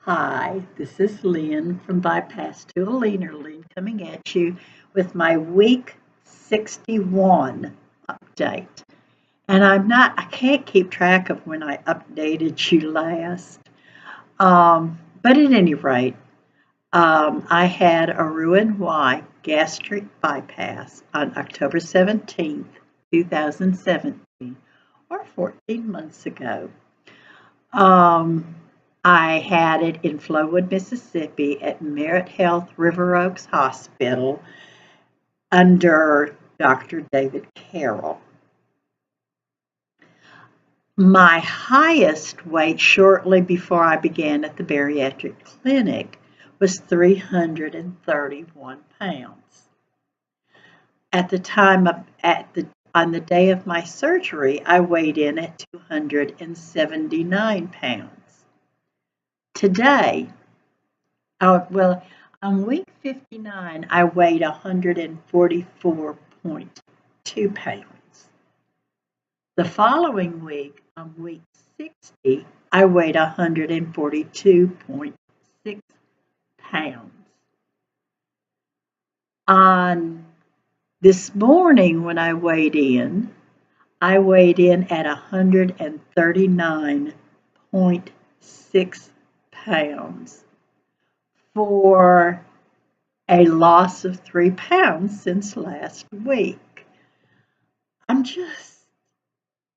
Hi, this is Lynn from Bypass to a Leaner Lynn coming at you with my week 61 update. And I can't keep track of when I updated you last. But at any rate, I had a Roux-en-Y gastric bypass on October 17th, 2017, or 14 months ago. Um, I had it in Flowood, Mississippi at Merit Health River Oaks Hospital under Dr. David Carroll. My highest weight shortly before I began at the bariatric clinic was 331 pounds. At the time on the day of my surgery, I weighed in at 279 pounds. Today, on week 59, I weighed 144.2 pounds. The following week, on week 60, I weighed 142.6 pounds. On this morning, when I weighed in at 139.6 pounds for a loss of 3 pounds since last week. I'm just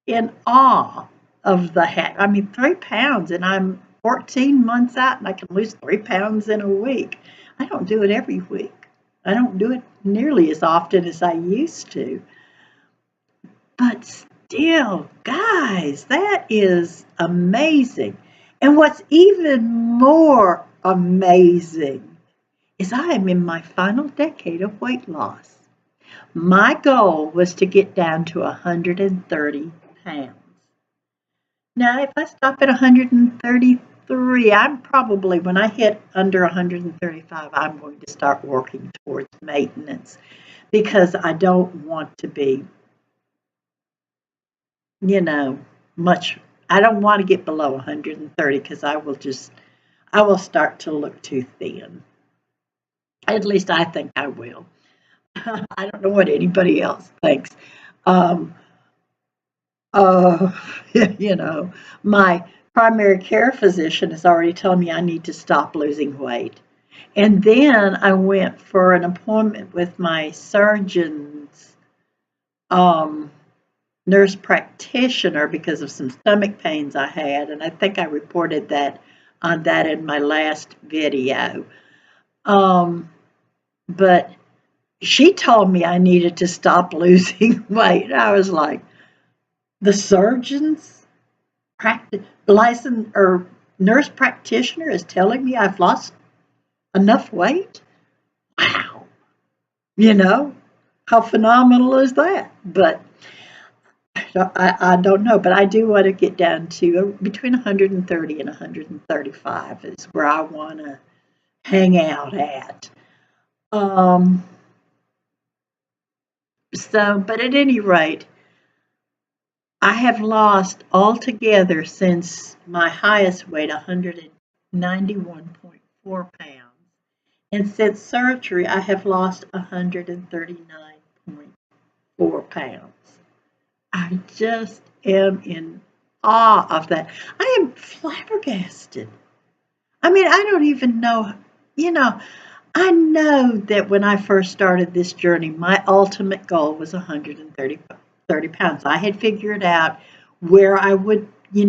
in awe of 3 pounds, and I'm 14 months out and I can lose 3 pounds in a week. I don't do it every week. I don't do it nearly as often as I used to. But still, guys, that is amazing. And what's even more amazing is I am in my final decade of weight loss. My goal was to get down to 130 pounds. Now, if I stop at 133, when I hit under 135, I'm going to start working towards maintenance because I don't want to be, I don't want to get below 130 because I will start to look too thin. At least I think I will. I don't know what anybody else thinks. My primary care physician has already told me I need to stop losing weight. And then I went for an appointment with my surgeon's nurse practitioner because of some stomach pains I had. And I think I reported that in my last video. But she told me I needed to stop losing weight. And I was like, the surgeon's license or nurse practitioner is telling me I've lost enough weight? Wow. How phenomenal is that? But I don't know. But I do want to get down to between 130 and 135 is where I want to hang out at. But at any rate, I have lost altogether since my highest weight, 191.4 pounds. And since surgery, I have lost 139.4 pounds. I just am in awe of that. I am flabbergasted. I don't even know, I know that when I first started this journey, my ultimate goal was 130 pounds. I had figured out where I would, the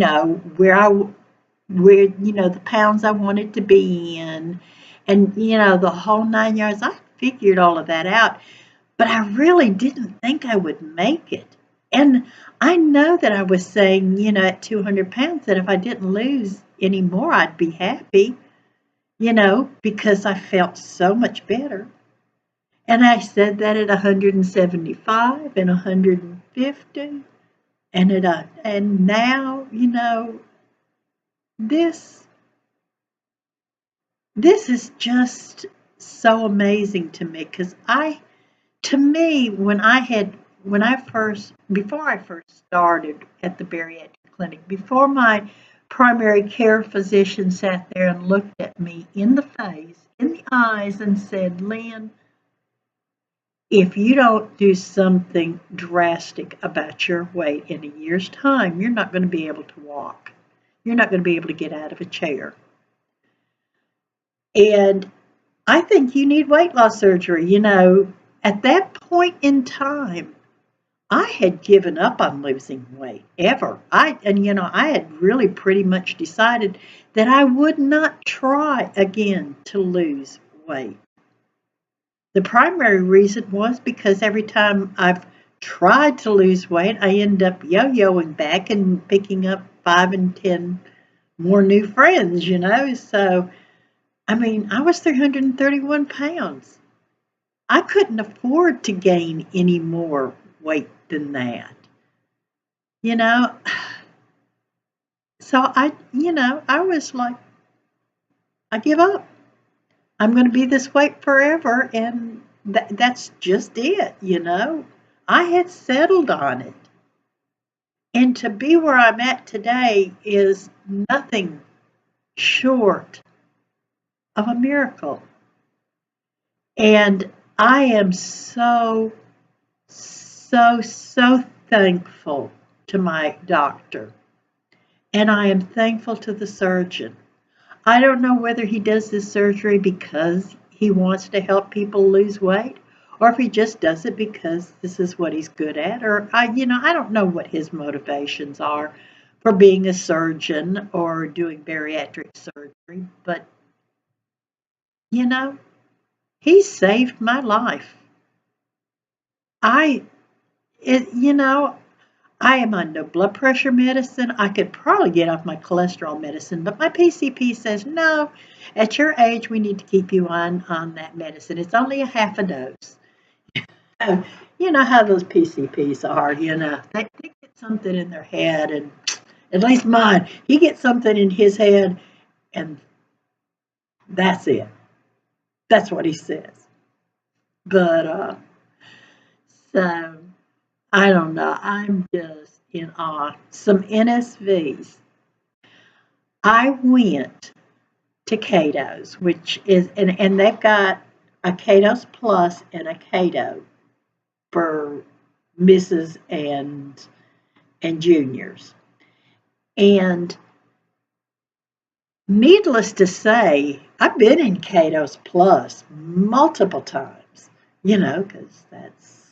pounds I wanted to be in, and, the whole 9 yards. I figured all of that out, but I really didn't think I would make it. And I know that I was saying, at 200 pounds, that if I didn't lose any more, I'd be happy, because I felt so much better. And I said that at 175 and 150, and now, this is just so amazing to me because before I first started at the bariatric clinic, before my primary care physician sat there and looked at me in the face, in the eyes, and said, Lynn, if you don't do something drastic about your weight in a year's time, you're not going to be able to walk. You're not going to be able to get out of a chair. And I think you need weight loss surgery. You know, at that point in time, I had given up on losing weight ever. I had really pretty much decided that I would not try again to lose weight. The primary reason was because every time I've tried to lose weight, I end up yo-yoing back and picking up 5 and 10 more new friends, you know. So, I mean, I was 331 pounds. I couldn't afford to gain any more weight than that, you know. So I was like, I give up. I'm going to be this weight forever, and that's just it, you know. I had settled on it. And to be where I'm at today is nothing short of a miracle. And I am so, so, so thankful to my doctor. And I am thankful to the surgeon. I don't know whether he does this surgery because he wants to help people lose weight, or if he just does it because this is what he's good at, or I don't know what his motivations are for being a surgeon or doing bariatric surgery, but you know, he saved my life. I am on no blood pressure medicine. I could probably get off my cholesterol medicine, but my PCP says, no, at your age, we need to keep you on that medicine. It's only a half a dose. You know how those PCPs are, you know. They get something in their head, and at least mine, he gets something in his head, and that's it. That's what he says. But, so, I don't know. I'm just in awe. Some NSVs. I went to Cato's, which is, and they've got a Cato's Plus and a Cato for Mrs. and juniors. And needless to say, I've been in Cato's Plus multiple times, you know, because that's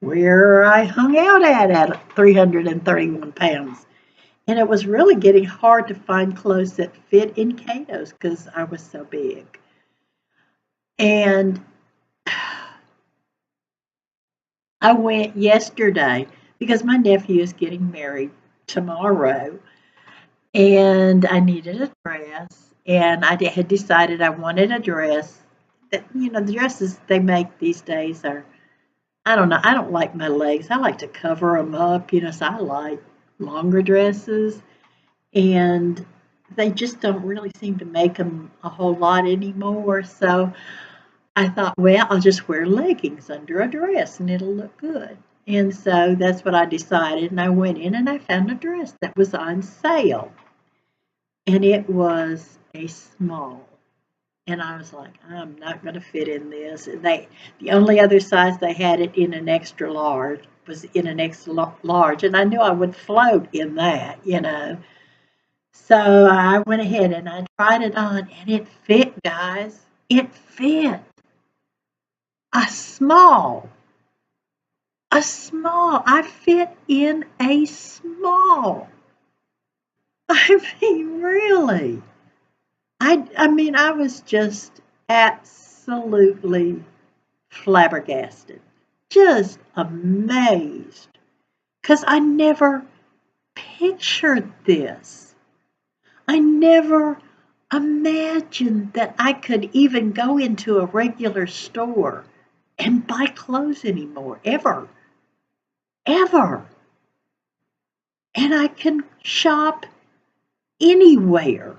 where I hung out at 331 pounds. And it was really getting hard to find clothes that fit in Cato's because I was so big. And I went yesterday because my nephew is getting married tomorrow. And I needed a dress. And I had decided I wanted a dress. That, you know, the dresses they make these days are, I don't know, I don't like my legs. I like to cover them up, you know, so I like longer dresses. And they just don't really seem to make them a whole lot anymore. So I thought, well, I'll just wear leggings under a dress and it'll look good. And so that's what I decided. And I went in and I found a dress that was on sale. And it was a small. And I was like, I'm not going to fit in this. The only other size they had it in an extra large was in an extra large. And I knew I would float in that, you know. So I went ahead and I tried it on, and it fit, guys. It fit. A small. A small. I fit in a small. I mean, really. I was just absolutely flabbergasted. Just amazed. Because I never pictured this. I never imagined that I could even go into a regular store and buy clothes anymore, ever. Ever. And I can shop anywhere,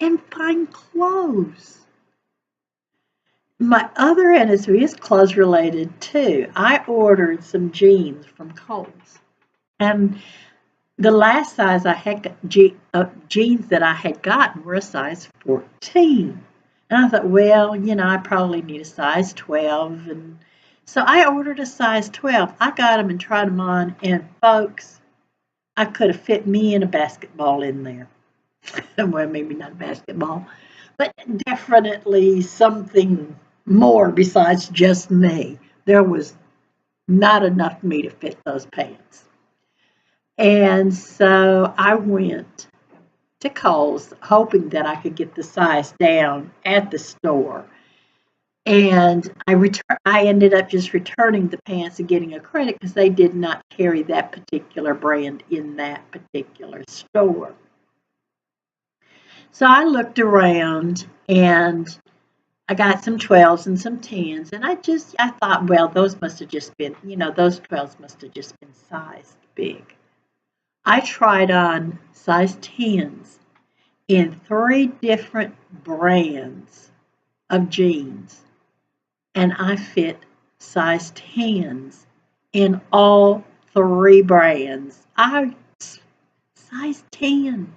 and find clothes. My other industry is clothes related too. I ordered some jeans from Kohl's. And The last size I had jeans that I had gotten were a size 14. And I thought, well, I probably need a size 12. And so I ordered a size 12. I got them and tried them on, and folks, I could have fit me and a basketball in there. Well, maybe not a basketball, but definitely something more besides just me. There was not enough me to fit those pants. And so I went to Kohl's hoping that I could get the size down at the store. And I ended up just returning the pants and getting a credit because they did not carry that particular brand in that particular store. So I looked around and I got some 12s and some 10s, and I thought, well, those must have just been, those 12s must have just been sized big. I tried on size 10s in 3 different brands of jeans, and I fit size 10s in all 3 brands. Size 10.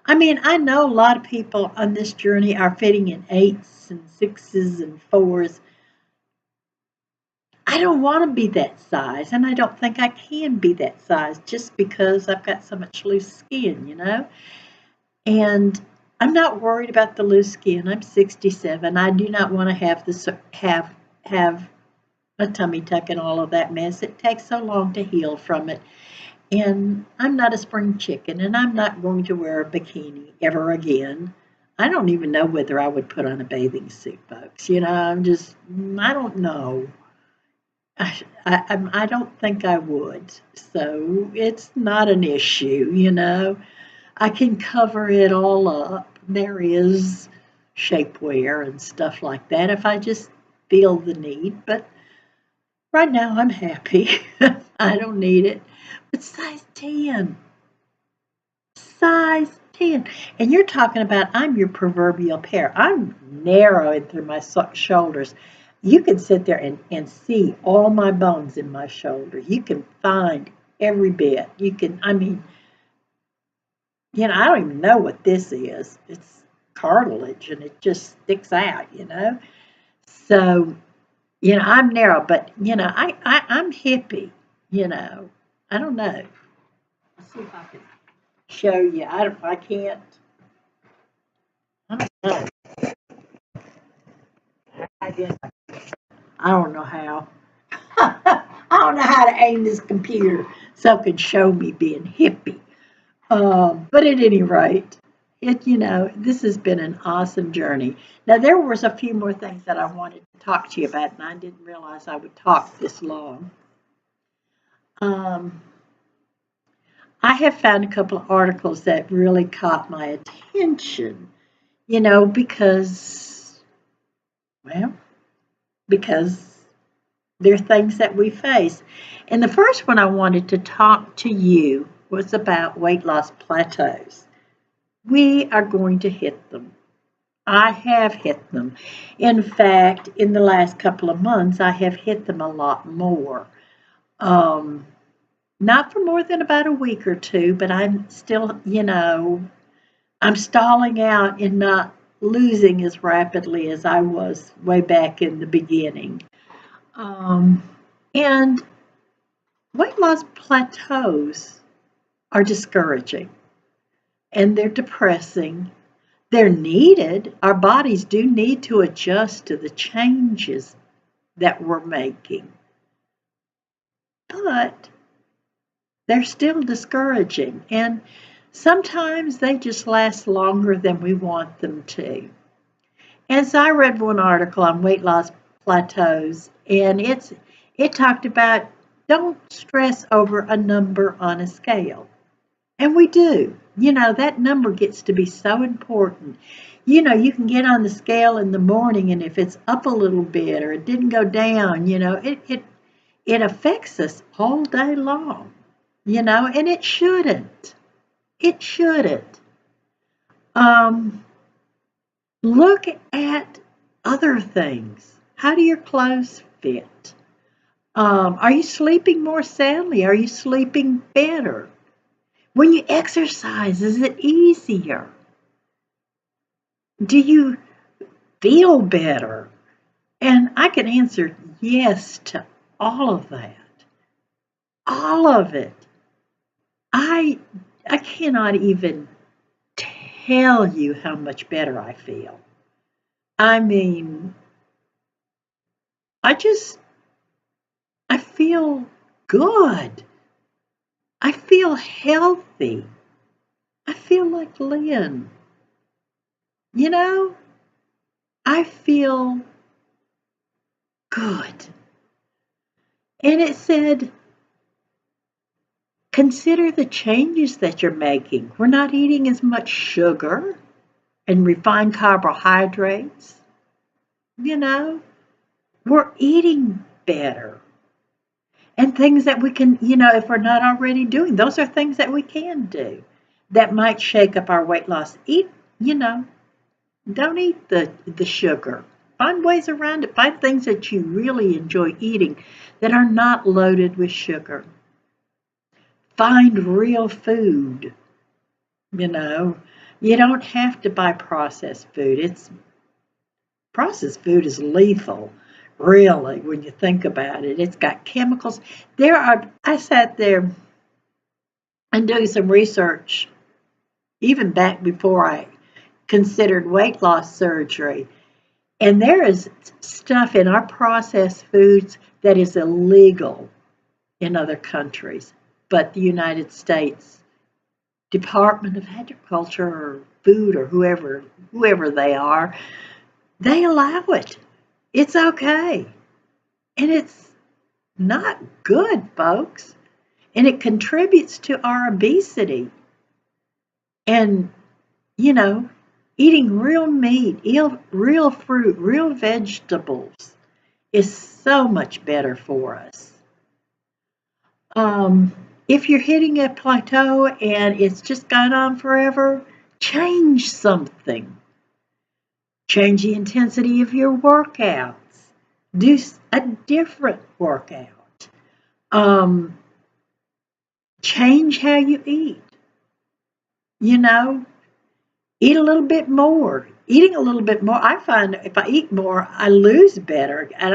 I mean, I know a lot of people on this journey are fitting in 8s and 6s and 4s. I don't want to be that size, and I don't think I can be that size just because I've got so much loose skin. And I'm not worried about the loose skin. I'm 67. I do not want to have a tummy tuck and all of that mess. It takes so long to heal from it. And I'm not a spring chicken, and I'm not going to wear a bikini ever again. I don't even know whether I would put on a bathing suit, folks. I don't know. I don't think I would. So it's not an issue. I can cover it all up. There is shapewear and stuff like that if I just feel the need. But right now I'm happy. I don't need it. But size 10. Size 10. And you're talking about I'm your proverbial pear. I'm narrowing through my shoulders. You can sit there and see all my bones in my shoulder. You can find every bit. I don't even know what this is. It's cartilage and it just sticks out. So, I'm narrow, but, I'm hippie, I don't know. Let's see if I can show you. I can't. I don't know. I guess I don't know how. I don't know how to aim this computer so it can show me being hippie. But at any rate, this has been an awesome journey. Now, there was a few more things that I wanted to talk to you about, and I didn't realize I would talk this long. I have found a couple of articles that really caught my attention, because they're things that we face. And the first one I wanted to talk to you was about weight loss plateaus. We are going to hit them. I have hit them. In fact, in the last couple of months, I have hit them a lot more. Not for more than about a week or two, but I'm still, I'm stalling out and not losing as rapidly as I was way back in the beginning. And weight loss plateaus are discouraging and they're depressing. They're needed. Our bodies do need to adjust to the changes that we're making. But they're still discouraging. And sometimes they just last longer than we want them to. And so I read one article on weight loss plateaus, and it talked about don't stress over a number on a scale. And we do. That number gets to be so important. You can get on the scale in the morning, and if it's up a little bit or it didn't go down, it affects us all day long, and it shouldn't. It shouldn't. Look at other things. How do your clothes fit? Are you sleeping more soundly? Are you sleeping better? When you exercise, is it easier? Do you feel better? And I can answer yes to all of that. All of it. I I cannot even tell you how much better I feel. I mean, I just I feel good. I feel healthy. I feel like Lynn. You know, I feel good. And it said, consider the changes that you're making. We're not eating as much sugar and refined carbohydrates. You know, we're eating better. And things that we can, if we're not already doing, those are things that we can do that might shake up our weight loss. Eat, you know, don't eat the sugar. Find ways around it. Find things that you really enjoy eating that are not loaded with sugar. Find real food. You know, you don't have to buy processed food. It's processed food is lethal, really, when you think about it. It's got chemicals. I sat there and doing some research, even back before I considered weight loss surgery. And there is stuff in our processed foods that is illegal in other countries. But the United States Department of Agriculture or Food or whoever they are, they allow it. It's okay. And it's not good, folks. And it contributes to our obesity. And, you know, eating real meat, real fruit, real vegetables is so much better for us. If you're hitting a plateau and it's just gone on forever, change something. Change the intensity of your workouts. Do a different workout. Um, Change how you eat. You know, eat a little bit more. Eating a little bit more, I find if I eat more, I lose better. And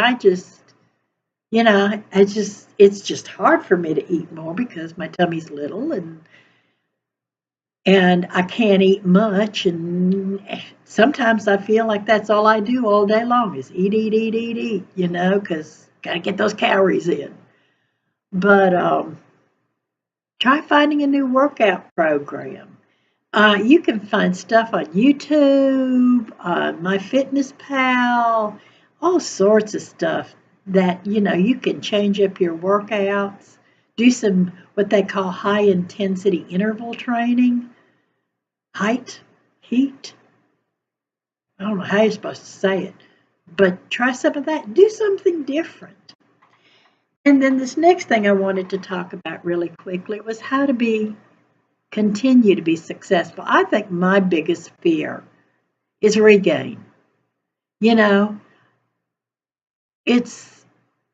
it's just hard for me to eat more because my tummy's little and I can't eat much. And sometimes I feel like that's all I do all day long is eat, because got to get those calories in. But try finding a new workout program. You can find stuff on YouTube, MyFitnessPal, all sorts of stuff that, you can change up your workouts, do some what they call high intensity interval training, heat. I don't know how you're supposed to say it, but try some of that. Do something different. And then this next thing I wanted to talk about really quickly was how to continue to be successful. I think my biggest fear is regain. You know, it's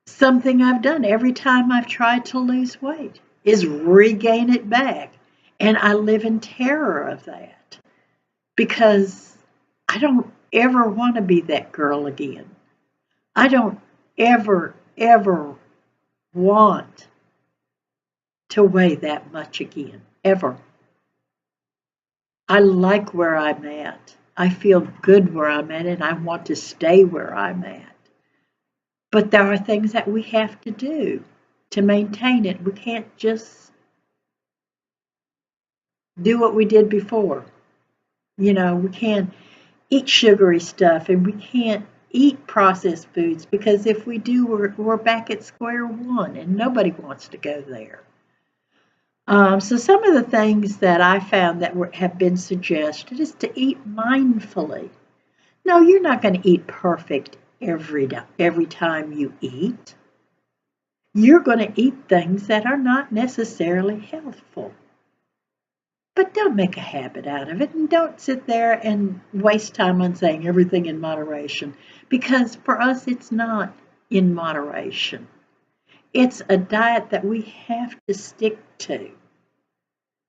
something I've done every time I've tried to lose weight is regain it back. And I live in terror of that because I don't ever want to be that girl again. I don't ever want to weigh that much again, ever. I like where I'm at. I feel good where I'm at, and I want to stay where I'm at. But there are things that we have to do to maintain it. We can't just do what we did before. We can't eat sugary stuff and we can't eat processed foods because if we do, we're back at square one and nobody wants to go there. So some of the things that I found that have been suggested is to eat mindfully. No, you're not going to eat perfect every time you eat. You're going to eat things that are not necessarily healthful. But don't make a habit out of it and don't sit there and waste time on saying everything in moderation because for us it's not in moderation. It's a diet that we have to stick to.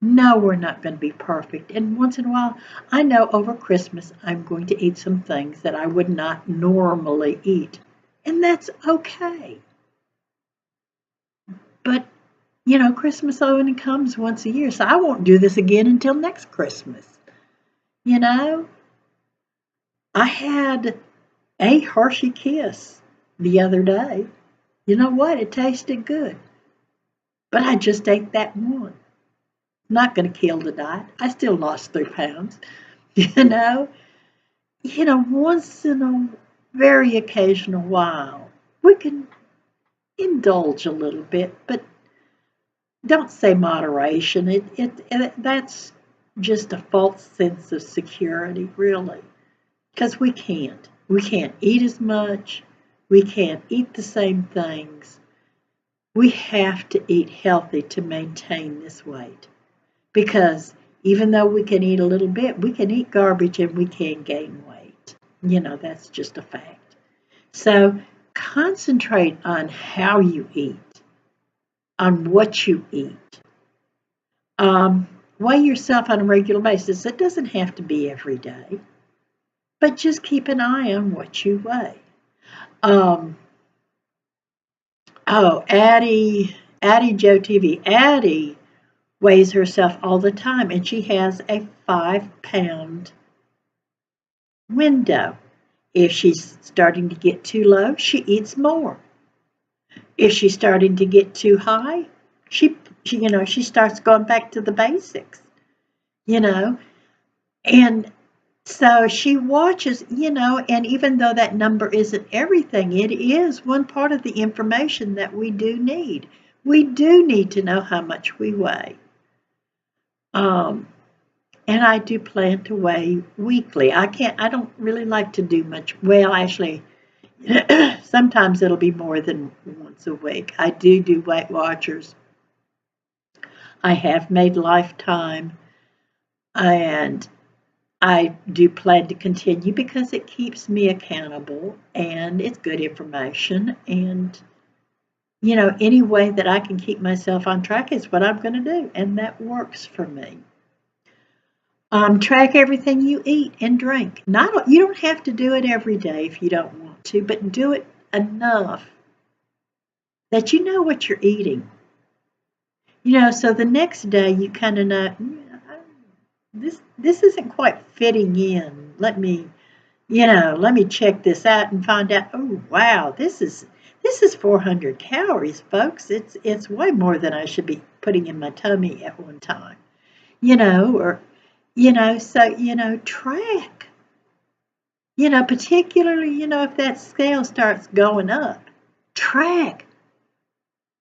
No, we're not going to be perfect. And once in a while, I know over Christmas I'm going to eat some things that I would not normally eat. And that's okay. But, Christmas only comes once a year, so I won't do this again until next Christmas. You know, I had a Hershey Kiss the other day. You know what? It tasted good. But I just ate that one. Not going to kill the diet. I still lost 3 pounds. You know, once in a very occasional while, we can indulge a little bit, but don't say moderation. That's just a false sense of security, really, because we can't. We can't eat as much. We can't eat the same things. We have to eat healthy to maintain this weight, because even though we can eat a little bit, we can eat garbage and we can gain weight. That's just a fact. So concentrate on how you eat, on what you eat. Weigh yourself on a regular basis. It doesn't have to be every day, but just keep an eye on what you weigh. Addie Joe TV. Addie weighs herself all the time, and she has a 5 pound window. If she's starting to get too low, she eats more. If she's starting to get too high, she starts going back to the basics, and so she watches, and even though that number isn't everything, it is one part of the information that we do need. We do need to know how much we weigh. And I do plan to weigh weekly. I don't really like to do much. Well, actually, sometimes it'll be more than once a week. I do Weight Watchers. I have made Lifetime, and I do plan to continue because it keeps me accountable and it's good information. And, any way that I can keep myself on track is what I'm going to do. And that works for me. Track everything you eat and drink. You don't have to do it every day if you don't want to, but do it enough that you know what you're eating. So the next day you kind of know, this isn't quite fitting in. Let me check this out and find out, oh wow, this is 400 calories, folks. It's way more than I should be putting in my tummy at one time. Track. Particularly, if that scale starts going up, track.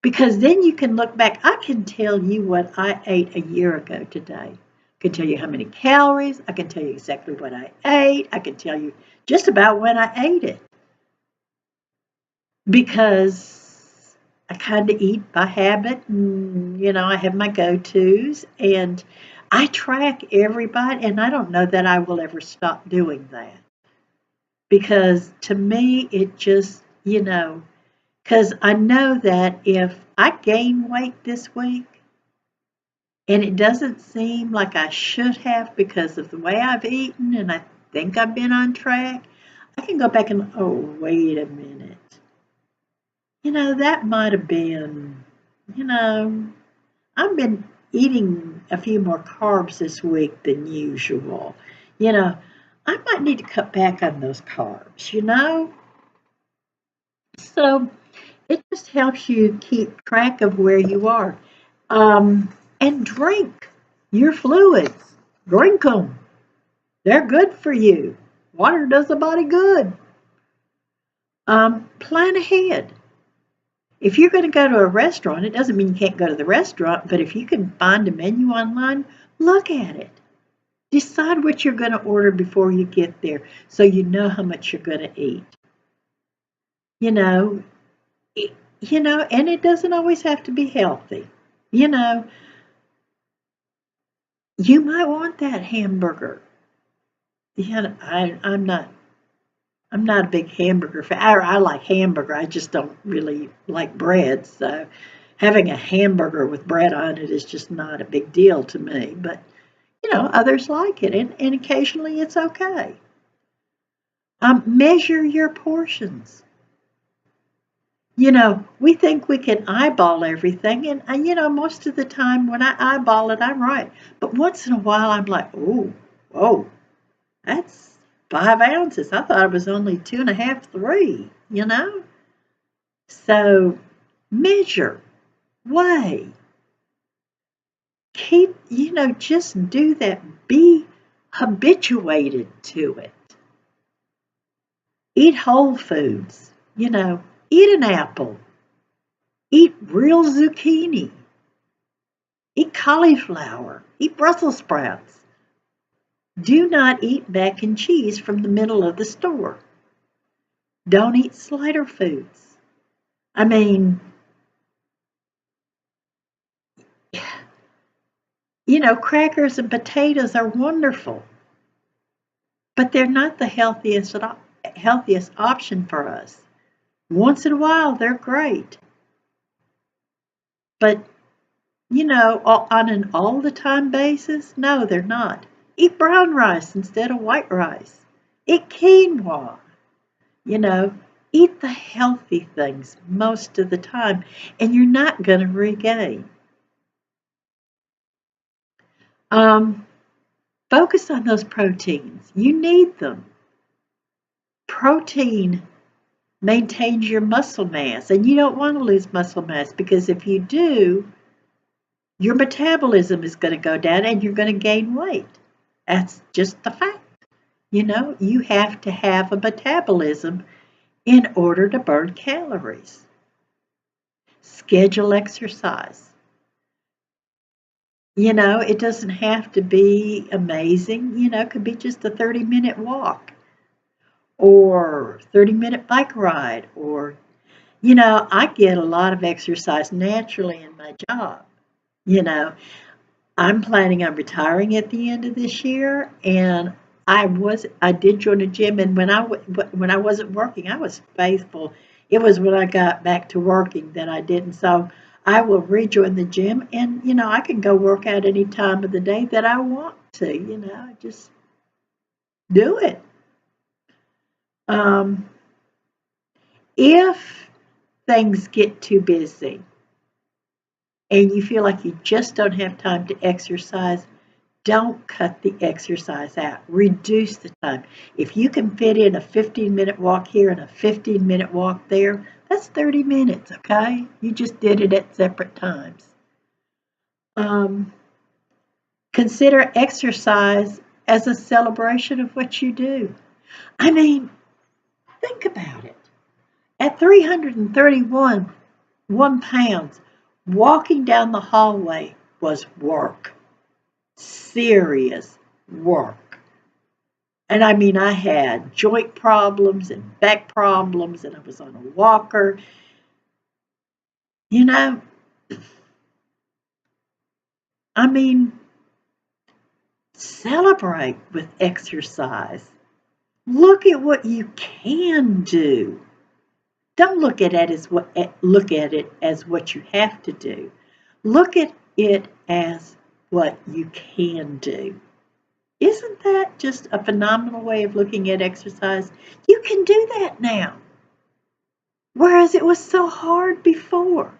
Because then you can look back. I can tell you what I ate a year ago today. I can tell you how many calories. I can tell you exactly what I ate. I can tell you just about when I ate it. Because I kind of eat by habit, and, I have my go-tos, and I track every bite, and I don't know that I will ever stop doing that. Because to me, it just, because I know that if I gain weight this week, and it doesn't seem like I should have because of the way I've eaten, and I think I've been on track, I can go back and, oh, wait a minute. That might have been, I've been eating a few more carbs this week than usual. I might need to cut back on those carbs. So it just helps you keep track of where you are. And drink your fluids. Drink them. They're good for you. Water does the body good. Plan ahead. If you're going to go to a restaurant, it doesn't mean you can't go to the restaurant, but if you can find a menu online, look at it. Decide what you're going to order before you get there so you know how much you're going to eat. And it doesn't always have to be healthy. You might want that hamburger. I'm not a big hamburger fan. I like hamburger. I just don't really like bread. So, having a hamburger with bread on it is just not a big deal to me. But, others like it, and occasionally it's okay. Measure your portions. We think we can eyeball everything, and most of the time when I eyeball it, I'm right. But once in a while, I'm like, oh, whoa, that's 5 ounces. I thought it was only 2.5, 3. So measure, weigh, keep, just do that. Be habituated to it. Eat whole foods. Eat an apple. Eat real zucchini. Eat cauliflower. Eat Brussels sprouts. Do not eat mac and cheese from the middle of the store. Don't eat slider foods. I mean, crackers and potatoes are wonderful, but they're not the healthiest option for us. Once in a while, they're great. But, on an all the time basis, no, they're not. Eat brown rice instead of white rice. Eat quinoa. Eat the healthy things most of the time, and you're not going to regain. Focus on those proteins. You need them. Protein maintains your muscle mass, and you don't want to lose muscle mass, because if you do, your metabolism is going to go down and you're going to gain weight. That's just the fact. You have to have a metabolism in order to burn calories. Schedule exercise. It doesn't have to be amazing. It could be just a 30-minute walk or 30-minute bike ride, or, I get a lot of exercise naturally in my job. I'm planning on retiring at the end of this year, and I did join a gym, and when I wasn't working, I was faithful. It was when I got back to working that I didn't. So I will rejoin the gym, and I can go work out any time of the day that I want to. Just do it. If things get too busy and you feel like you just don't have time to exercise, don't cut the exercise out. Reduce the time. If you can fit in a 15-minute walk here and a 15-minute walk there, that's 30 minutes, okay? You just did it at separate times. Consider exercise as a celebration of what you do. I mean, think about it. At 331 pounds, walking down the hallway was work. Serious work. And I mean, I had joint problems and back problems, and I was on a walker. I mean, celebrate with exercise. Look at what you can do. Don't look at it as what you have to do. Look at it as what you can do. Isn't that just a phenomenal way of looking at exercise? You can do that now, whereas it was so hard before.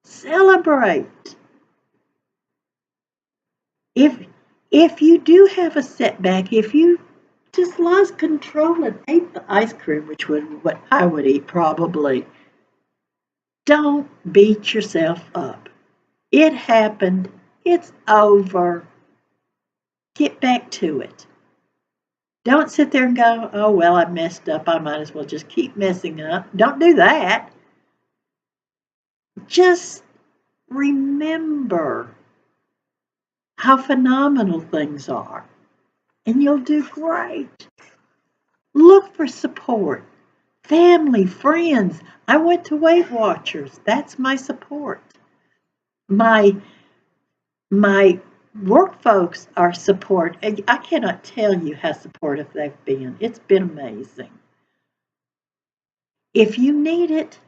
Celebrate. If you do have a setback, if you just lost control and ate the ice cream, which was what I would eat probably, don't beat yourself up. It happened. It's over. Get back to it. Don't sit there and go, oh, well, I messed up. I might as well just keep messing up. Don't do that. Just remember how phenomenal things are, and you'll do great. Look for support. Family, friends. I went to Weight Watchers. That's my support. My work folks are support. I cannot tell you how supportive they've been. It's been amazing. If you need it,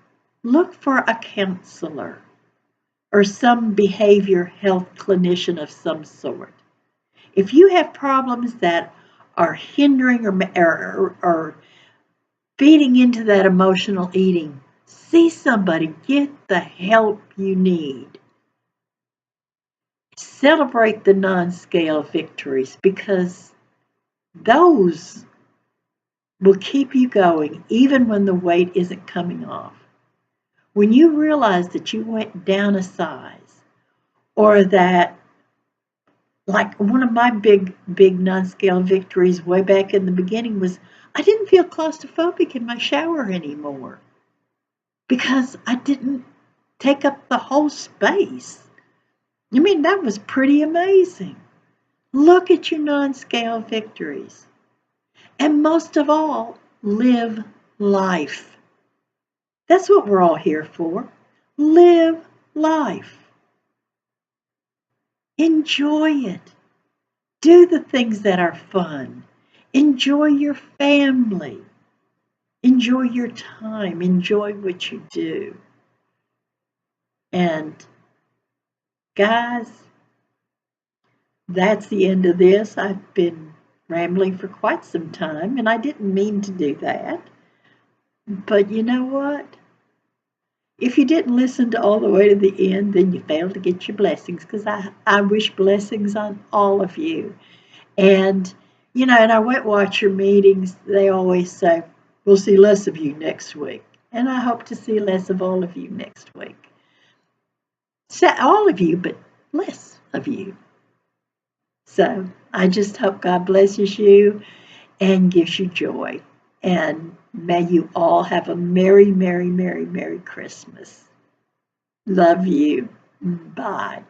look for a counselor. or some behavior health clinician of some sort. If you have problems that are hindering or feeding into that emotional eating, see somebody, get the help you need. Celebrate the non-scale victories because those will keep you going even when the weight isn't coming off. When you realize that you went down a size, or that, like one of my big non-scale victories way back in the beginning was I didn't feel claustrophobic in my shower anymore because I didn't take up the whole space. I mean, that was pretty amazing. Look at your non-scale victories. And most of all, live life. That's what we're all here for. Live life. Enjoy it. Do the things that are fun. Enjoy your family. Enjoy your time. Enjoy what you do. And guys, that's the end of this. I've been rambling for quite some time, and I didn't mean to do that. But you know what? If you didn't listen to all the way to the end, then you failed to get your blessings, because I wish blessings on all of you. And, in our Wet Watcher meetings, they always say, we'll see less of you next week. And I hope to see less of all of you next week. So, all of you, but less of you. So I just hope God blesses you and gives you joy. And may you all have a merry, merry, merry, merry Christmas. Love you. Bye.